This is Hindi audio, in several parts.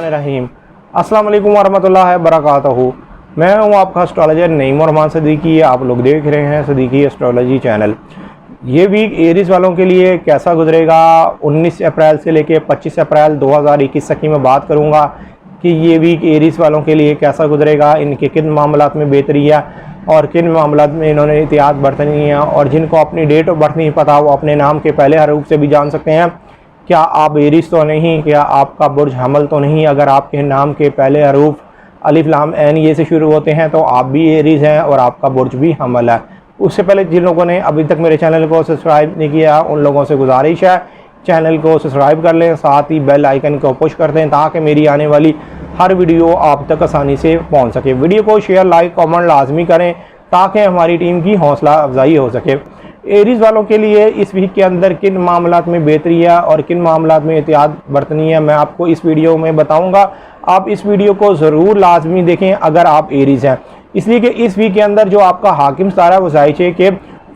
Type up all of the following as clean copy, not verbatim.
बिस्मिल्लाहिर्रहमानिर्रहीम। अस्सलाम वालेकुम वरहमतुल्लाहि वबरकातुहू। मैं हूँ आपका एस्ट्रोलॉजर नईम रहमान सदीकी। आप लोग देख रहे हैं सदीकी एस्ट्रोलॉजी चैनल। ये वीक एरीज वालों के लिए कैसा गुजरेगा 19 अप्रैल से लेकर 25 अप्रैल 2021 तक की मैं बात करूँगा कि ये वीक एरीज वालों के लिए कैसा गुजरेगा, इनके किन मामलात में बेहतरी है और किन मामलात में इन्होंने एहतियात बरतनी है। और जिनको अपनी डेट ऑफ बर्थ नहीं पता वो अपने नाम के पहले हरूफ से भी जान सकते हैं। क्या आप एरीज तो नहीं, क्या आपका बुर्ज हमल तो नहीं। अगर आपके नाम के पहले हरूफ अलिफ लाम ऐन ये से शुरू होते हैं तो आप भी एरीज हैं और आपका बुर्ज भी हमल है। उससे पहले जिन लोगों ने अभी तक मेरे चैनल को सब्सक्राइब नहीं किया उन लोगों से गुजारिश है चैनल को सब्सक्राइब कर लें, साथ ही बेल आइकन को पुश कर दें ताकि मेरी आने वाली हर वीडियो आप तक आसानी से पहुंच सके। वीडियो को शेयर लाइक कमेंट लाजमी करें ताकि हमारी टीम की हौसला अफजाई हो सके। एरीज वालों के लिए इस वीक के अंदर किन मामलात में बेहतरी है और किन मामलात में एहतियात बरतनी है मैं आपको इस वीडियो में बताऊंगा। आप इस वीडियो को ज़रूर लाजमी देखें अगर आप एरीज हैं, इसलिए कि इस वीक के अंदर जो आपका हाकिम सितारा वो जायचे के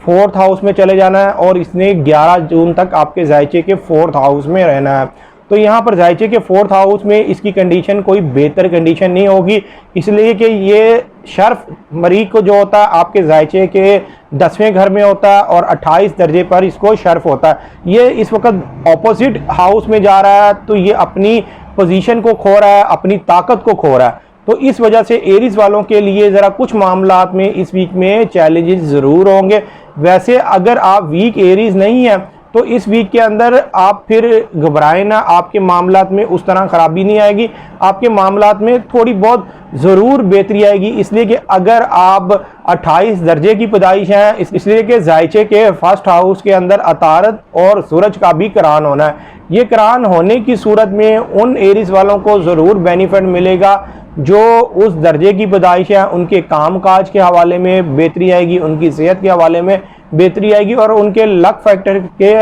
4th हाउस में चले जाना है और इसने 11 जून तक आपके जायचे के 4th हाउस में रहना है। तो यहाँ पर जायचे के 4th हाउस में इसकी कंडीशन कोई बेहतर कंडीशन नहीं होगी, इसलिए कि ये शर्फ मरीज को जो होता है आपके जायचे के 10वें घर में होता है और 28 दर्जे पर इसको शर्फ होता है। ये इस वक्त ऑपोजिट हाउस में जा रहा है तो ये अपनी पोजीशन को खो रहा है, अपनी ताकत को खो रहा है। तो इस वजह से एरीज वालों के लिए ज़रा कुछ मामलात में इस वीक में चैलेंजेस ज़रूर होंगे। वैसे अगर आप वीक एरीज नहीं है तो इस वीक के अंदर आप फिर घबराएं ना, आपके मामलात में उस तरह खराबी नहीं आएगी, आपके मामलात में थोड़ी बहुत ज़रूर बेहतरी आएगी। इसलिए कि अगर आप 28 दर्जे की पैदाइश हैं इसलिए कि जायचे के 1st हाउस के अंदर अतारत और सूरज का भी करान होना है। ये करान होने की सूरत में उन एरीज वालों को ज़रूर बेनिफिट मिलेगा जो उस दर्जे की पैदाइश है। उनके काम काज के हवाले में बेहतरी आएगी, उनकी सेहत के हवाले में बेहतरी आएगी और उनके लक फैक्टर के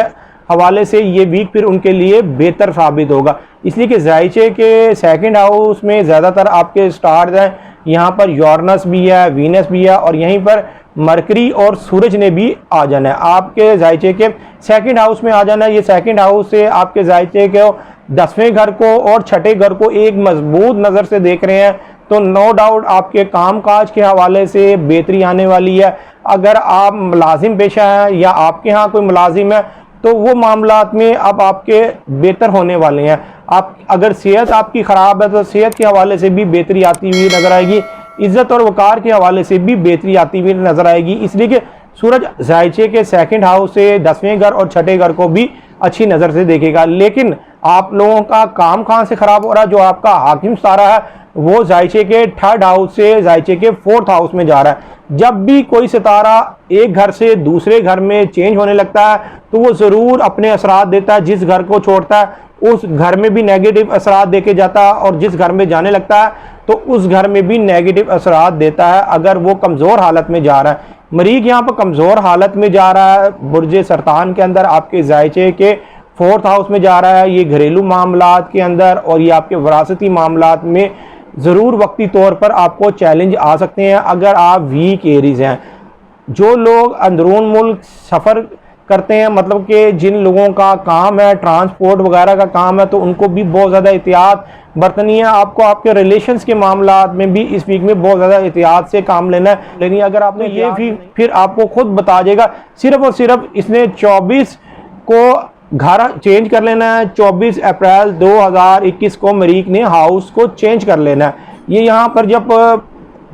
हवाले से ये वीक फिर उनके लिए बेहतर साबित होगा। इसलिए कि जायचे के 2nd हाउस में ज़्यादातर आपके स्टार्स हैं, यहाँ पर यूरेनस भी है, वीनस भी है और यहीं पर मरकरी और सूरज ने भी आ जाना है। आपके जायचे के 2nd हाउस में आ जाना है। ये 2nd हाउस से आपके जायचे के 10वें घर को और 6ठे घर को एक मजबूत नज़र से देख रहे हैं तो नो डाउट आपके काम काज के हवाले से बेहतरी आने वाली है। अगर आप मुलाजिम पेशा हैं या आपके यहाँ कोई मुलाजिम है तो वो मामलात में अब आपके बेहतर होने वाले हैं। आप अगर सेहत आपकी ख़राब है तो सेहत के हवाले से भी बेहतरी आती हुई नज़र आएगी, इज़्ज़त और वक़ार के हवाले से भी बेहतरी आती हुई नज़र आएगी। इसलिए कि सूरज जायचे के 2nd हाउस से 10वें घर और 6ठे घर को भी अच्छी नज़र से देखेगा। लेकिन आप लोगों का काम कहाँ से ख़राब हो रहा है, जो आपका हाकिम सितारा है वो जायचे के 3rd हाउस से जायचे के 4th हाउस में जा रहा है। जब भी कोई सितारा एक घर से दूसरे घर में चेंज होने लगता है तो वो ज़रूर अपने असरात देता है। जिस घर को छोड़ता है उस घर में भी नेगेटिव असरात दे के जाता है और जिस घर में जाने लगता है तो उस घर में भी नेगेटिव असरात देता है अगर वो कमज़ोर हालत में जा रहा है। मरीज़ यहाँ पर कमज़ोर हालत में जा रहा है, बुर्ज सरतान के अंदर आपके जायचे के 4th हाउस में जा रहा है। ये घरेलू मामलात के अंदर और ये आपके वरासती मामलात में ज़रूर वक्ती तौर पर आपको चैलेंज आ सकते हैं अगर आप वीक एरीज हैं। जो लोग अंदरून मुल्क सफ़र करते हैं, मतलब कि जिन लोगों का काम है ट्रांसपोर्ट वगैरह का काम है, तो उनको भी बहुत ज़्यादा एहतियात बरतनी है। आपको आपके रिलेशंस के मामलात में भी इस वीक में बहुत ज़्यादा एहतियात से काम लेना है। लेकिन अगर आपने ये भी फिर आपको खुद बता देगा, सिर्फ और सिर्फ इसने 24 को घर चेंज कर लेना है। 24 अप्रैल 2021 को मरीक ने हाउस को चेंज कर लेना है। ये यहाँ पर जब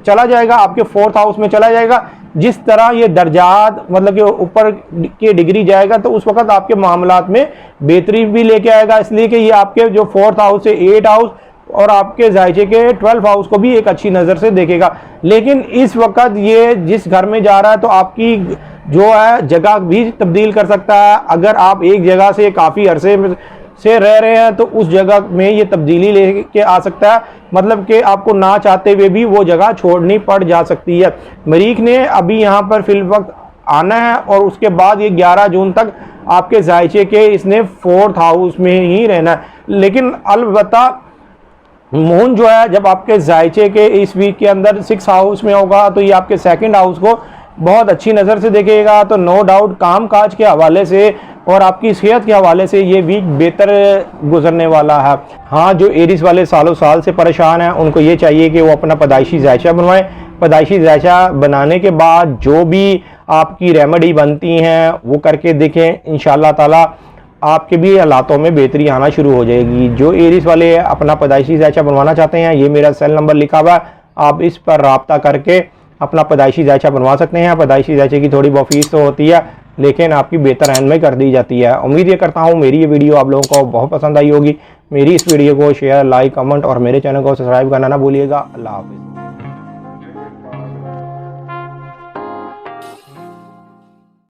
चला जाएगा आपके 4th हाउस में चला जाएगा, जिस तरह ये दर्जात मतलब कि ऊपर की डिग्री जाएगा तो उस वक्त आपके मामलात में बेहतरी भी लेके आएगा। इसलिए कि ये आपके जो 4th हाउस से 8th हाउस और आपके जायचे के 12th हाउस को भी एक अच्छी नज़र से देखेगा। लेकिन इस वक्त ये जिस घर में जा रहा है तो आपकी जो है जगह भी तब्दील कर सकता है। अगर आप एक जगह से काफ़ी अरसे से रह रहे हैं तो उस जगह में ये तब्दीली लेके आ सकता है, मतलब कि आपको ना चाहते हुए भी वो जगह छोड़नी पड़ जा सकती है। मरीख ने अभी यहाँ पर फिल वक्त आना है और उसके बाद ये 11 जून तक आपके जायचे के इसने 4th हाउस में ही रहना है। लेकिन अलबत्ता मून जो है जब आपके जायचे के इस वीक के अंदर 6th हाउस में होगा तो ये आपके 2nd हाउस को बहुत अच्छी नज़र से देखेगा। तो नो डाउट काम काज के हवाले से और आपकी सेहत के हवाले से ये वीक बेहतर गुजरने वाला है। हाँ, जो एरिस वाले सालों साल से परेशान हैं उनको ये चाहिए कि वो अपना पैदाइशी जायचा बनवाएं। पैदाइशी जायचा बनाने के बाद जो भी आपकी रेमेडी बनती हैं वो करके देखें, इंशाअल्लाह ताला आपके भी हालातों में बेहतरी आना शुरू हो जाएगी। जो एरिस वाले अपना पैदाइशी जायचा बनवाना चाहते हैं, ये मेरा सेल नंबर लिखा हुआ है, आप इस पर रब्ता करके अपना पैदाइशी जायचा बनवा सकते हैं। पैदाइशी जायचे की थोड़ी बहुत फीस तो होती है, लेकिन आपकी बेहतर रहनुमाई कर दी जाती है। उम्मीद ये करता हूँ मेरी ये वीडियो आप लोगों को बहुत पसंद आई होगी। मेरी इस वीडियो को शेयर, लाइक, कमेंट और मेरे चैनल को सब्सक्राइब करना ना भूलिएगा। अल्लाह हाफिज़।